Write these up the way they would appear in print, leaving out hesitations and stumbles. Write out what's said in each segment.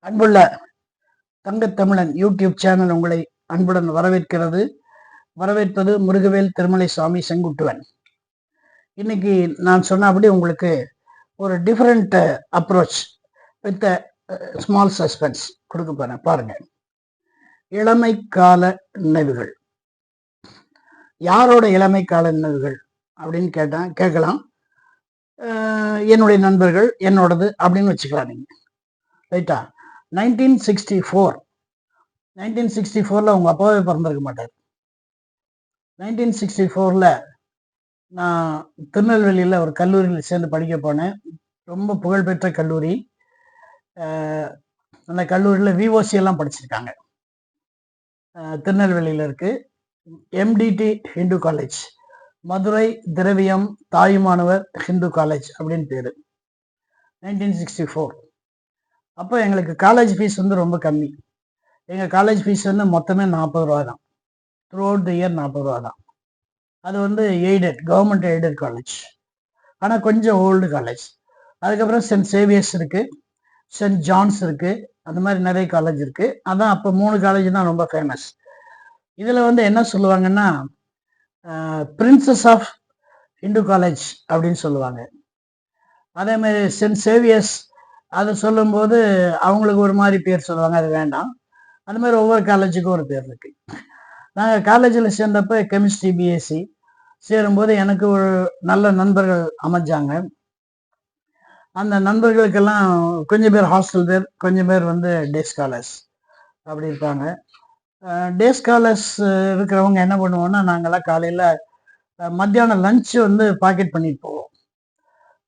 அன்புள்ள Thangathamizhan YouTube channel உங்களை அன்புடன் வரவேற்கிறது. வரவேற்பது முருகவேல் திருமலை சுவாமி செங்குட்டுவன். இன்னைக்கு நான் சொன்னபடி உங்களுக்கு ஒரு different approach with small suspense கொடுக்க போறேன். பாருங்க. இளமை கால நினைவுகள். யாரோட இளமை கால நினைவுகள் அப்படின்னு கேட்கலாம். என்னுடைய நண்பர்கள், என்னோடது அப்படின்னு வச்சுக்கலாம் நீங்க. ரைட்டா? 1964 அவங்க அப்பாவே பிறந்திருக்க மாட்டார். 1964 நான் திருநெல்வேலியில் ஒரு கல்லூரியில் சேர்ந்து படிக்க போனேன். ரொம்ப புகழ்பெற்ற கல்லூரி. அந்த கல்லூரியில் விஓசி எல்லாம் படிச்சிருக்காங்க. திருநெல்வேலியில் இருக்கு. எம்டிடி ஹிந்து காலேஜ், மதுரை திரவியம் தாயுமானவர் ஹிந்து காலேஜ் அப்படின்னு பேரு. 1964 அப்போ எங்களுக்கு காலேஜ் ஃபீஸ் வந்து ரொம்ப கம்மி. எங்கள் காலேஜ் ஃபீஸ் வந்து மொத்தமே 40 ரூபா தான். த்ரூ அவுட் த இயர் 40 ரூபா தான். அது வந்து கவர்மெண்ட் எய்டட் காலேஜ். ஆனால் கொஞ்சம் ஓல்டு காலேஜ். அதுக்கப்புறம் சென்ட் சேவியர்ஸ் இருக்குது, சென்ட் ஜான்ஸ் இருக்குது, அந்த மாதிரி நிறைய காலேஜ் இருக்குது. அதான் அப்போ 3 காலேஜ் தான் ரொம்ப ஃபேமஸ். இதில் வந்து என்ன சொல்லுவாங்கன்னா, பிரின்சஸ் ஆஃப் ஹிந்து காலேஜ் அப்படின்னு சொல்லுவாங்க. அதேமாதிரி சென்ட் சேவியர்ஸ் அதை சொல்லும்போது அவங்களுக்கு ஒரு மாதிரி பேர் சொல்லுவாங்க, அது வேண்டாம். அந்த மாதிரி ஒவ்வொரு காலேஜுக்கும் ஒரு பேர் இருக்கு. நாங்கள் காலேஜில் சேர்ந்தப்போ கெமிஸ்ட்ரி பிஎஸ்சி சேரும்போது எனக்கு ஒரு நல்ல நண்பர்கள் அமைஞ்சாங்க. அந்த நண்பர்களுக்கெல்லாம் கொஞ்சம் பேர் ஹாஸ்டல் பேர், கொஞ்சம் பேர் வந்து டே ஸ்காலர்ஸ் அப்படி இருப்பாங்க. டே ஸ்காலர்ஸ் இருக்கிறவங்க என்ன பண்ணுவோம்னா, நாங்கள்லாம் காலையில் மத்தியானம் லஞ்சு வந்து பாக்கெட் பண்ணிட்டு போவோம்.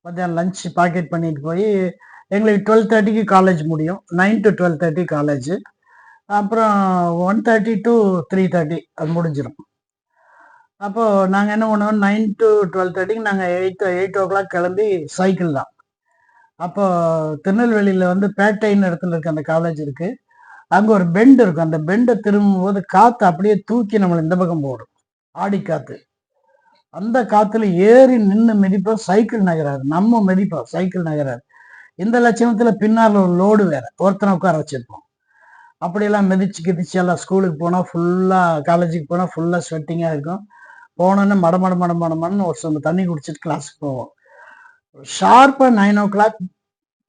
மத்தியானம் லஞ்ச் பாக்கெட் பண்ணிட்டு போய் எங்களுக்கு 12:30க்கு காலேஜ் முடியும். 9 to 12:30 காலேஜ். அப்புறம் 1:30 to 3:30 அது முடிஞ்சிடும். அப்போது நாங்கள் என்ன பண்ணுவோம், 9 to 12:30க்கு நாங்கள் 8 o'clock கிளம்பி சைக்கிள் தான். அப்போ திருநெல்வேலியில் வந்து பேட்டைன்னு இடத்துல இருக்க அந்த காலேஜ் இருக்குது. அங்கே ஒரு பெண்டு இருக்கும். அந்த பெண்டை திரும்பும்போது காற்று அப்படியே தூக்கி நம்மளை இந்த பக்கம் போடும், ஆடி காற்று. அந்த காற்றுல ஏறி நின்று மிதிப்போம், சைக்கிள் நகராது. நம்ம மிதிப்போம், சைக்கிள் நகராது. இந்த லட்சணத்தில் பின்னால் ஒரு லோடு வேற, ஒருத்தனை உட்கார வச்சிருப்போம். அப்படியெல்லாம் மிதிச்சு எல்லாம் ஸ்கூலுக்கு போனால் ஃபுல்லாக, காலேஜுக்கு போனால் ஃபுல்லாக ஸ்வெட்டிங்காக இருக்கும். போனோன்னே மடமடன்னு ஒரு சொந்த தண்ணி குடிச்சிட்டு கிளாஸுக்கு போவோம். ஷார்ப்பாக 9 o'clock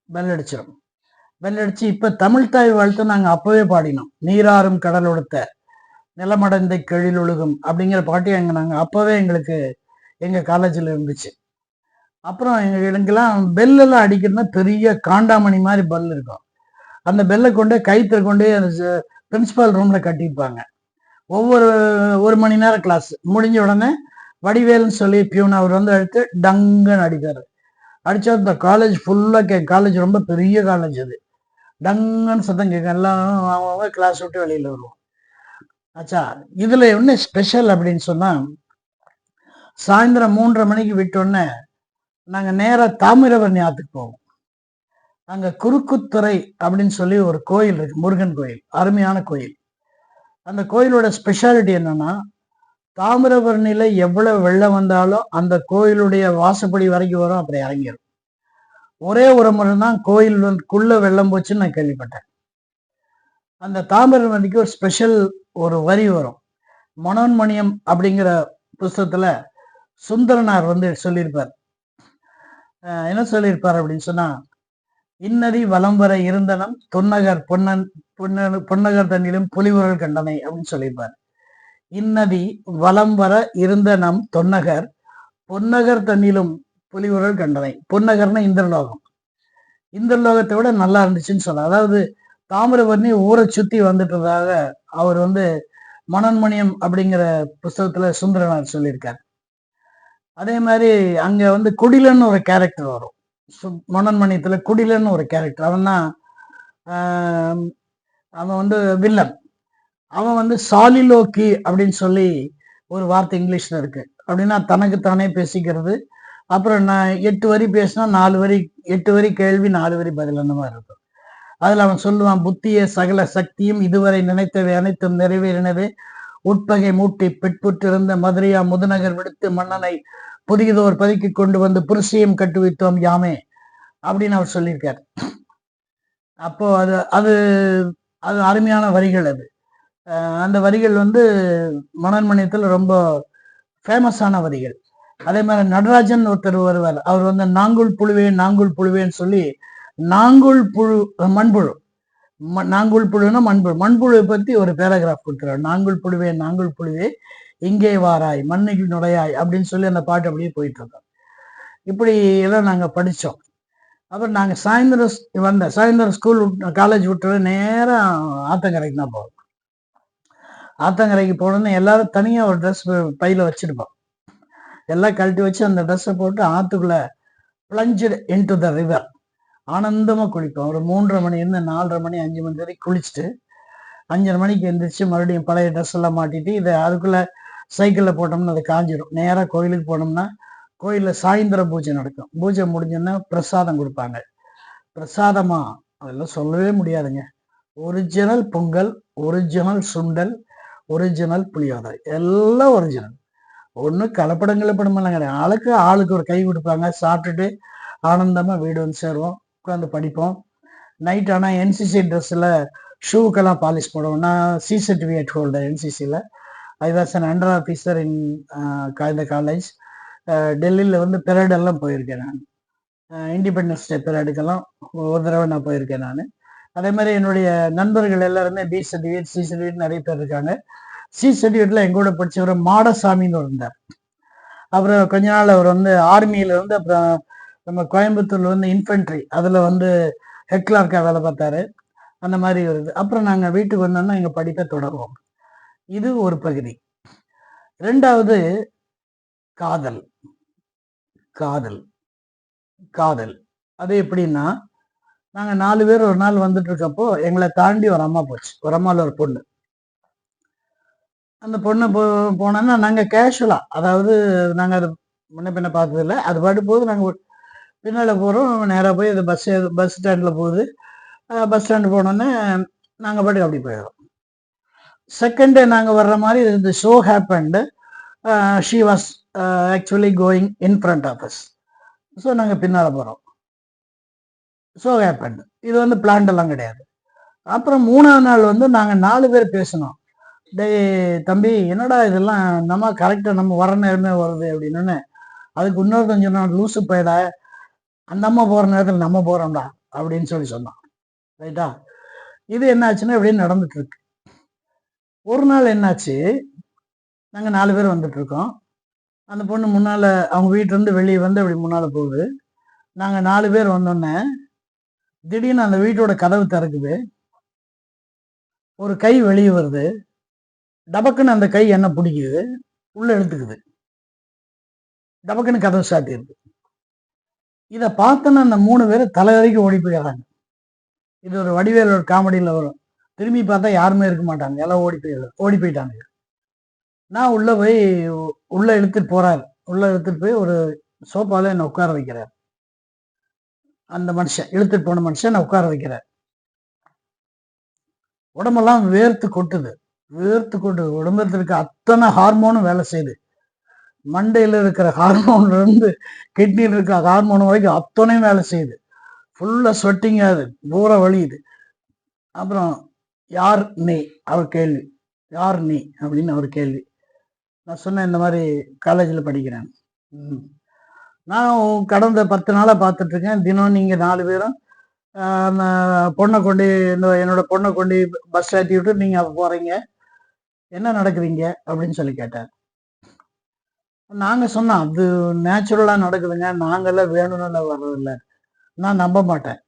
பெல் அடிச்சிடும். பெல் அடித்து இப்போ தமிழ் தாய் வாழ்த்து நாங்கள் அப்போவே பாடினோம். நீராறும் கடல் உடுத்த நிலமடந்த கெழில் ஒழுகும் அப்படிங்கிற பாட்டு நாங்கள் அப்போவே எங்களுக்கு எங்கள் காலேஜில் இருந்துச்சு. அப்புறம் எங்களுக்கெல்லாம் பெல்லெல்லாம் அடிக்கிறதுனா பெரிய காண்டாமணி மாதிரி பெல் இருக்கும். அந்த பெல்லை கொண்டு கைத்தில் கொண்டு அந்த பிரின்சிபால் ரூமில் கட்டியிருப்பாங்க. ஒவ்வொரு 1 மணி நேரம் கிளாஸ் முடிஞ்ச உடனே வடிவேல்னு சொல்லி பியூன் அவர் வந்து எடுத்து டங்குன்னு அடிப்பார். அடித்தா இந்த காலேஜ் ஃபுல்லாக காலேஜ் ரொம்ப பெரிய காலேஜ், அது டங்குன்னு சத்தம் கேட்கும். எல்லாம் அவங்க கிளாஸ் விட்டு வெளியில் வருவோம். ஆச்சா, இதில் என்ன ஸ்பெஷல் அப்படின்னு சொன்னால், சாயந்தரம் 3:30 மணிக்கு விட்டோன்னே நாங்கள் நேராக தாமிரபரணி ஆற்றுக்கு போவோம். அங்கே குறுக்குத்துறை அப்படின்னு சொல்லி ஒரு கோயில் இருக்கு, முருகன் கோயில், அருமையான கோயில். அந்த கோயிலோட ஸ்பெஷாலிட்டி என்னன்னா, தாமிரபரணியில் எவ்வளவு வெள்ளம் வந்தாலும் அந்த கோயிலுடைய வாசப்படி வரைக்கும் வரும், அப்படி இறங்கிடும். ஒரே ஒரு முறை தான் கோயிலுக்குள்ள வெள்ளம் போச்சுன்னு நான் கேள்விப்பட்டேன். அந்த தாமிரபரணிக்கு ஒரு ஸ்பெஷல் ஒரு வரி வரும். மனோன்மணியம் அப்படிங்கிற புஸ்தகத்துல சுந்தரனார் வந்து சொல்லியிருப்பார். என்ன சொல்லியிருப்பார் அப்படின்னு சொன்னா, இன்னதி வலம் வர இருந்தனம் தொன்னகர் பொன்னகர் தன்னிலும் புலிவுரல் கண்டனை அப்படின்னு சொல்லியிருப்பார். இன்னதி வலம் வர இருந்த நம் தொன்னகர் பொன்னகர் தன்னிலும் புலிவுரல் கண்டனை. பொன்னகர்னா இந்திரலோகம். இந்திரலோகத்தை விட நல்லா இருந்துச்சுன்னு சொல்ல. அதாவது தாமிரபரணி ஊரை சுத்தி வந்துட்டதாக அவர் வந்து மனோன்மணியம் அப்படிங்கிற புஸ்தகத்துல சுந்தரனார் சொல்லியிருக்கார். அதே மாதிரி அங்க வந்து குடிலன்னு ஒரு கேரக்டர் வரும். மனோன்மணியத்துல குடிலன்னு ஒரு கேரக்டர். அவன் வந்து வில்லன். அவன் வந்து சாலிலோக்கி அப்படின்னு சொல்லி ஒரு வார்த்தை இங்கிலீஷ்ல இருக்கு. அப்படின்னா தனக்குத்தானே பேசிக்கிறது. அப்புறம் நான் 8 வரி பேசினா 4 வரி, 8 வரி கேள்வி 4 வரி பதில், அந்த மாதிரி இருக்கும். அதுல அவன் சொல்லுவான், புத்திய சகல சக்தியும் இதுவரை நினைத்தவை அனைத்தும் நிறைவேறினவே, உட்பகை மூட்டி பெட்புற்றிருந்த மதுரையா முதுநகர் விடுத்து மன்னனை புதியதோர் பதுக்கி கொண்டு வந்து புருஷியம் கட்டுவித்தோம் யாமே அப்படின்னு அவர் சொல்லியிருக்கார். அப்போ அது அது அது அருமையான வரிகள் அது. அந்த வரிகள் வந்து மனோன்மணியத்தில் ரொம்ப ஃபேமஸான வரிகள். அதே மாதிரி நடராஜன் ஒருத்தர் வருவார். அவர் வந்து நாங்குள் புழுவேன் நாங்குள் புழுவேன்னு சொல்லி நாங்குள் புழு மண்புழு நாங்குள் புழுன்னா மண்புழு மண்புழுவை பத்தி ஒரு பேராகிராஃப் கொடுத்துருவார். நாங்குள் புழுவே நாங்குள் புழுவே இங்கே வாராய் மண்ணில் நுழையாய் அப்படின்னு சொல்லி அந்த பாட்டு அப்படியே போயிட்டு இருக்கோம். இப்படி எல்லாம் நாங்கள் படித்தோம். அப்புறம் நாங்கள் சாயந்தரம் ஸ்கூல் காலேஜ் விட்டு நேரம் ஆத்தங்கரைக்கு தான் போவோம். ஆத்தங்கரைக்கு போனோன்னு எல்லாரும் தனியாக ஒரு ட்ரெஸ் பையில வச்சிருப்போம். எல்லாம் கழட்டி வச்சு அந்த ட்ரெஸ்ஸை போட்டு ஆற்றுக்குள்ள பிளஞ்சு இன்டு த ரிவர் ஆனந்தமாக குளிப்போம். ஒரு 3:30 மணிலேருந்து 4:30 மணி 5 மணி வரைக்கும் குளிச்சுட்டு 5:30 மணிக்கு எந்திரிச்சு மறுபடியும் பழைய ட்ரெஸ் எல்லாம் மாட்டிட்டு இதை அதுக்குள்ள சைக்கிளில் போட்டோம்னா அது காஞ்சிடும். நேராக கோயிலுக்கு போனோம்னா கோயிலில் சாயந்தர பூஜை நடக்கும். பூஜை முடிஞ்சோன்னா பிரசாதம் கொடுப்பாங்க. பிரசாதமா அதெல்லாம் சொல்லவே முடியாதுங்க. ஒரிஜினல் பொங்கல், ஒரிஜினல் சுண்டல், ஒரிஜினல் புளியோதரை, எல்லாம் ஒரிஜினல். ஒன்றும் கலப்படமெல்லாம் கிடையாது. ஆளுக்கு ஒரு கை கொடுப்பாங்க. சாப்பிட்டுட்டு ஆனந்தமாக வீடு வந்து சேருவோம். உட்காந்து படிப்போம். நைட் ஆனால் என்சிசி ட்ரெஸ்ஸில் ஷூக்கெல்லாம் பாலிஷ் போடுவோம். நான் சி சர்டிஃபிகேட் ஹோல்டர் என்சிசியில். I was an under officer in இந்த காலேஜ். டெல்லியில் வந்து பெரேடெல்லாம் போயிருக்கேன் நான். இண்டிபெண்டன்ஸ் டே பெரேடுக்கெல்லாம் ஒரு தடவை நான் போயிருக்கேன் நான். அதே மாதிரி என்னுடைய நண்பர்கள் எல்லாருமே பி சர்டிஃபிகேட் சி சர்டிஃபிகேட் நிறைய பேர் இருக்காங்க. சி சர்டிஃபிகேட்டில் எங்கூட படித்தவர் மாடசாமின்னு இருந்தார். அப்புறம் கொஞ்ச நாள் அவர் வந்து ஆர்மியில் வந்து அப்புறம் நம்ம கோயம்புத்தூர்ல வந்து இன்ஃபென்ட்ரி அதில் வந்து ஹெட் கிளார்க்காக வேலை பார்த்தாரு. அந்த மாதிரி வருது. அப்புறம் நாங்கள் வீட்டுக்கு வந்தோம்னா எங்கள் படிப்பை தொடருவோம். இது ஒரு பகுதி. 2வது காதல். காதல் காதல் அது எப்படின்னா, நாங்கள் 4 பேர் ஒரு நாள் வந்துட்டு இருக்கப்போ எங்களை தாண்டி ஒரு அம்மா போச்சு. ஒரு அம்மாவில் ஒரு பொண்ணு. அந்த பொண்ணு போனோன்னா நாங்கள் கேஷுவலாக, அதாவது நாங்கள் அது முன்ன பின்ன பார்த்ததில்ல. அது பாட்டு போது நாங்கள் பின்னால் போகிறோம். நேராக போய் அது பஸ் ஸ்டாண்டில் போகுது. பஸ் ஸ்டாண்டு போனோன்னே நாங்கள் பாட்டுக்கு அப்படி போயிடுறோம். செகண்ட் டே நாங்கள் வர்ற மாதிரி இந்த show happened. She was actually going in front of us. So நாங்கள் பின்னால் போகிறோம். Show happened. இது வந்து பிளான்டெல்லாம் கிடையாது. அப்புறம் 3ஆவது நாள் வந்து நாங்கள் 4 பேர் பேசினோம். டேய் தம்பி, என்னடா இதெல்லாம் நம்ம கரெக்டாக நம்ம வர நேரமே வருது அப்படின்னு. அதுக்கு இன்னொருத்தன் சொன்னான், லூசு போயிடா, அந்த அம்மா போகிற நேரத்தில் நம்ம போகிறோம்டா அப்படின்னு சொன்னான். ரைட்டா? இது என்னாச்சுன்னா இப்படின்னு நடந்துட்டு இருக்கு. ஒரு நாள் என்னாச்சு, நாங்கள் 4 பேர் வந்துட்டு இருக்கோம். அந்த பொண்ணு முன்னால் அவங்க வீட்டிலேருந்து வெளியே வந்து அப்படி முன்னால் போகுது. நாங்கள் 4 பேர் வந்தோடனே திடீர்னு அந்த வீட்டோட கதவு திறக்குது. ஒரு கை வெளியே வருது. டபக்குன்னு அந்த கை என்ன பிடிக்குது, உள்ள எடுத்துக்குது. டபக்குன்னு கதவு சாத்திடுது. இதை பார்த்தோன்னா அந்த 3 பேர் தலை வரைக்கும் ஓடி போயிடுறாங்க. இது ஒரு வடிவேல் ஒரு காமெடியில் வரும். திரும்பி பார்த்தா யாருமே இருக்க மாட்டாங்க, எல்லாம் ஓடி போயிட்டாங்க. நான் உள்ள எடுத்துட்டு போறாரு. உள்ள எடுத்துட்டு போய் ஒரு சோஃபால என்னை உட்கார வைக்கிறார். அந்த மனுஷன் இழுத்துட்டு போன மனுஷன் என்னை உட்கார வைக்கிறார். உடம்பெல்லாம் வேர்த்து கொட்டுது. உடம்புல இருக்க அத்தனை ஹார்மோனும் வேலை செய்யுது. மண்டையில் இருக்கிற ஹார்மோன்ல இருந்து கிட்னியில் இருக்கிற ஹார்மோன் வரைக்கும் அத்தனையும் வேலை செய்யுது. ஃபுல்லா ஸ்வெட்டிங் ஆகுது, பூரா வலியுது. அப்புறம் யார் நீ அவர் கேள்வி. யார் நீ அப்படின்னு அவர் கேள்வி. நான் சொன்னேன், இந்த மாதிரி காலேஜில் படிக்கிறேன். நான் கடந்த 10 நாளாக பார்த்துட்டு இருக்கேன். தினம் நீங்கள் 4 பேரும் பொண்ணை கொண்டு என்னோட பொண்ணை கொண்டு பஸ் ஏற்றி விட்டு நீங்கள் அப்போ போகிறீங்க, என்ன நடக்குறீங்க அப்படின்னு சொல்லி கேட்டார். நாங்கள் சொன்னோம், அது நேச்சுரலாக நடக்குதுங்க, நாங்கள்லாம் வேணும்னு வர்றதில்ல, நான் நம்ப மாட்டேன்.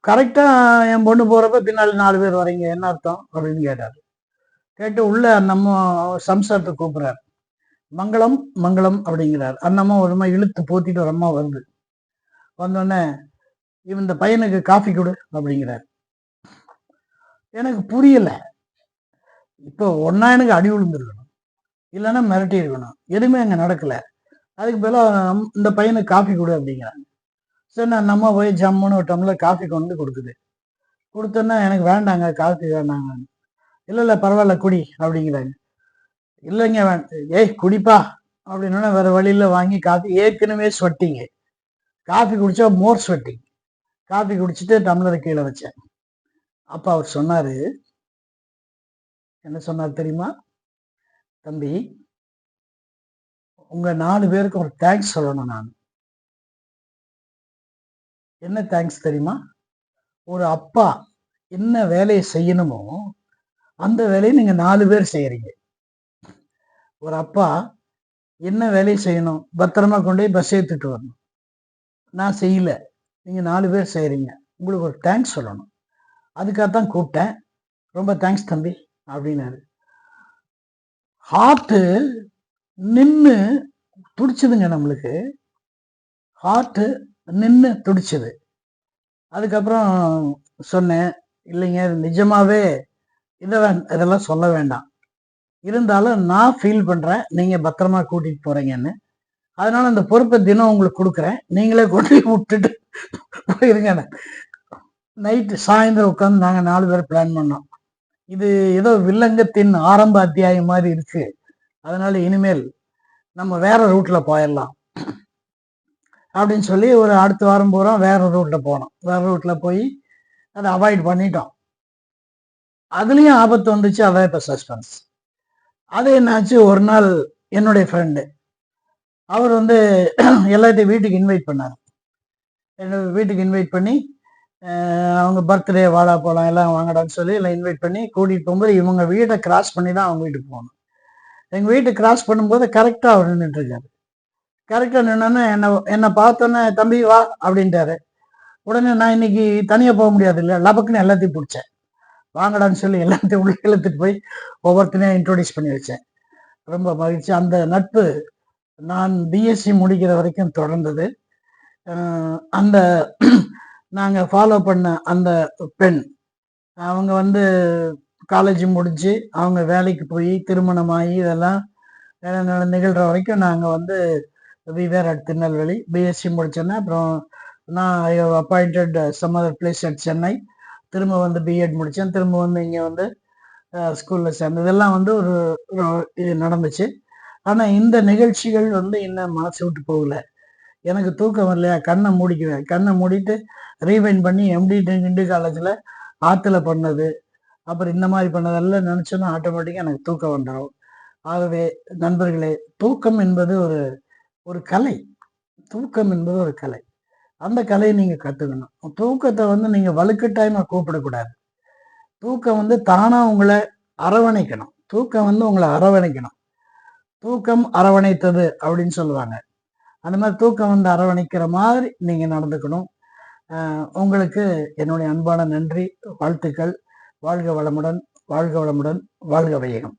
கரெக்டாக என் பொண்ணு போகிறப்ப பின்னாடி 4 பேர் வரீங்க, என்ன அர்த்தம் அப்படின்னு கேட்டார். கேட்டு உள்ள நம்ம சம்சாரத்தை கூப்பிட்றாரு. மங்களம் மங்களம் அப்படிங்கிறார். அந்த அம்மா ஒரு அம்மா இழுத்து போத்திட்டு ஒரு அம்மா வருது. வந்தோடனே இந்த பையனுக்கு காஃபி கொடு அப்படிங்கிறார். எனக்கு புரியல. இப்போ ஒன்னா எனக்கு அடி விழுந்துருக்கணும், இல்லைன்னா மிரட்டி இருக்கணும். எதுவுமே அங்கே நடக்கல. அதுக்கு பதிலாக இந்த பையனுக்கு காஃபி கொடு அப்படிங்கிறாங்க. சரி, நான் நம்ம போய் ஜம்முன்னு ஒரு டம்ளர் காஃபி கொண்டு கொடுக்குது. கொடுத்தோன்னா எனக்கு வேண்டாங்க, காஃபி வேண்டாங்க. இல்லை பரவாயில்ல குடி அப்படிங்கிறாங்க. இல்லைங்க ஏய் குடிப்பா அப்படின்னா வேற வழியில வாங்கி காஃபி. ஏற்கனவே ஸ்வெட்டிங்க, காஃபி குடிச்சா மோர் ஸ்வெட்டிங். காஃபி குடிச்சிட்டு டம்ளரை கீழே வச்சேன். அப்ப அவர் சொன்னாரு, என்ன சொன்னார் தெரியுமா? தம்பி, உங்க 4 பேருக்கு ஒரு தேங்க்ஸ் சொல்லணும் நான். என்ன தேங்க்ஸ் தெரியுமா? ஒரு அப்பா என்ன வேலையை செய்யணுமோ அந்த வேலையை நீங்க 4 பேர் செய்யறீங்க. ஒரு அப்பா என்ன வேலையை செய்யணும்? பத்திரமா கொண்டு போய் பஸ் ஏத்திட்டு வரணும். நான் செய்யல. நீங்க 4 பேர் செய்றீங்க. உங்களுக்கு ஒரு தேங்க்ஸ் சொல்லணும். அதுக்காகத்தான் கூப்பிட்டேன். ரொம்ப தேங்க்ஸ் தம்பி அப்படின்னாரு. ஹார்ட் நின்னு துடிச்சதுங்க நம்மளுக்கு. ஹார்ட் நின்னு துடிச்சது. அதுக்கப்புறம் சொன்னேன், இல்லைங்க நிஜமாவே இதெல்லாம் சொல்ல வேண்டாம். இருந்தாலும் நான் ஃபீல் பண்றேன். நீங்க பத்திரமா கூட்டிட்டு போறீங்கன்னு. அதனால அந்த பொறுப்பை தினம் உங்களுக்கு கொடுக்குறேன். நீங்களே கொண்டு போய் விட்டுட்டு போயிருங்க. நைட்டு சாயந்தரம் உட்காந்து நாங்க 4 பேர் பிளான் பண்ணோம். இது ஏதோ வில்லங்கத்தின் ஆரம்ப அத்தியாயம் மாதிரி இருக்கு. அதனால இனிமேல் நம்ம வேற ரூட்ல போயிடலாம் அப்படின்னு சொல்லி ஒரு அடுத்த வாரம் பூரா வேற ரூட்ல போனோம். வேற ரூட்ல போய் அதை அவாய்ட் பண்ணிட்டோம். அதுலயும் ஆபத்து வந்துச்சு. அதான் இப்ப சஸ்பென்ஸ். அது என்னாச்சு, ஒரு நாள் என்னுடைய ஃப்ரெண்டு அவர் வந்து எல்லாத்தையும் வீட்டுக்கு இன்வைட் பண்ணார். என்னோட வீட்டுக்கு இன்வைட் பண்ணி அவங்க பர்த்டே வாடா போகலாம் எல்லாம் வாங்கடான்னு சொல்லி எல்லாம் இன்வைட் பண்ணி கூட்டிகிட்டு போகும்போது இவங்க வீட்டை கிராஸ் பண்ணி தான் அவங்க வீட்டுக்கு போகணும். எங்கள் வீட்டை கிராஸ் பண்ணும்போது கரெக்டாக அவர் நின்றுட்டு இருக்காரு. கரெக்டாக நின்னோன்னே என்னை பார்த்தோன்னே தம்பி வா அப்படின்ட்டாரு. உடனே நான் இன்னைக்கு தனியாக போக முடியாது இல்லை, லபக்குன்னு எல்லாத்தையும் பிடிச்சேன். வாங்கடான்னு சொல்லி எல்லாத்தையும் உள்ள இழுத்துட்டு போய் ஒவ்வொருத்தனையும் இன்ட்ரோடியூஸ் பண்ணி வச்சேன். ரொம்ப மகிழ்ச்சி. அந்த நட்பு நான் பிஎஸ்சி முடிக்கிற வரைக்கும் தொடர்ந்தது. அந்த நாங்கள் ஃபாலோ பண்ண அந்த பெண் அவங்க வந்து காலேஜ் முடிச்சு அவங்க வேலைக்கு போய் திருமணமாகி இதெல்லாம் நிகழ்கிற வரைக்கும் நாங்கள் வந்து விவேர் அட் திருநெல்வேலி பிஎஸ்சி முடிச்சோன்னே அப்புறம் நான் appointed some other place at Chennai. திரும்ப வந்து பிஎட் முடித்தேன். திரும்ப வந்து இங்கே வந்து ஸ்கூலில் சேர்ந்தது. இதெல்லாம் வந்து ஒரு இது நடந்துச்சு. ஆனால் இந்த நிகழ்ச்சிகள் வந்து இன்னும் மனசு விட்டு போகல. எனக்கு தூக்கம் வரலையா, கண்ணை மூடிக்குவேன். கண்ணை மூடிட்டு ரீவைண்ட் பண்ணி எம்டி கிண்டு காலேஜில் ஆற்றுல பண்ணது, அப்புறம் இந்த மாதிரி பண்ணதெல்லாம் நினச்சோன்னா ஆட்டோமேட்டிக்காக எனக்கு தூக்கம் வந்துடும். ஆகவே நண்பர்களே, தூக்கம் என்பது ஒரு ஒரு கலை. தூக்கம் என்பது ஒரு கலை. அந்த கலையை நீங்கள் கற்றுக்கணும். தூக்கத்தை வந்து நீங்கள் வலுக்கட்டாயமாக கூப்பிடக்கூடாது. தூக்கம் வந்து தானாக உங்களை அரவணைக்கணும். தூக்கம் வந்து உங்களை அரவணைக்கணும். தூக்கம் அரவணைத்தது அப்படின்னு சொல்லுவாங்க. அந்த மாதிரி தூக்கம் வந்து அரவணைக்கிற மாதிரி நீங்கள் நடந்துக்கணும். உங்களுக்கு என்னுடைய அன்பான நன்றி, வாழ்த்துக்கள். வாழ்க வளமுடன், வாழ்க வளமுடன், வாழ்க வையகம்.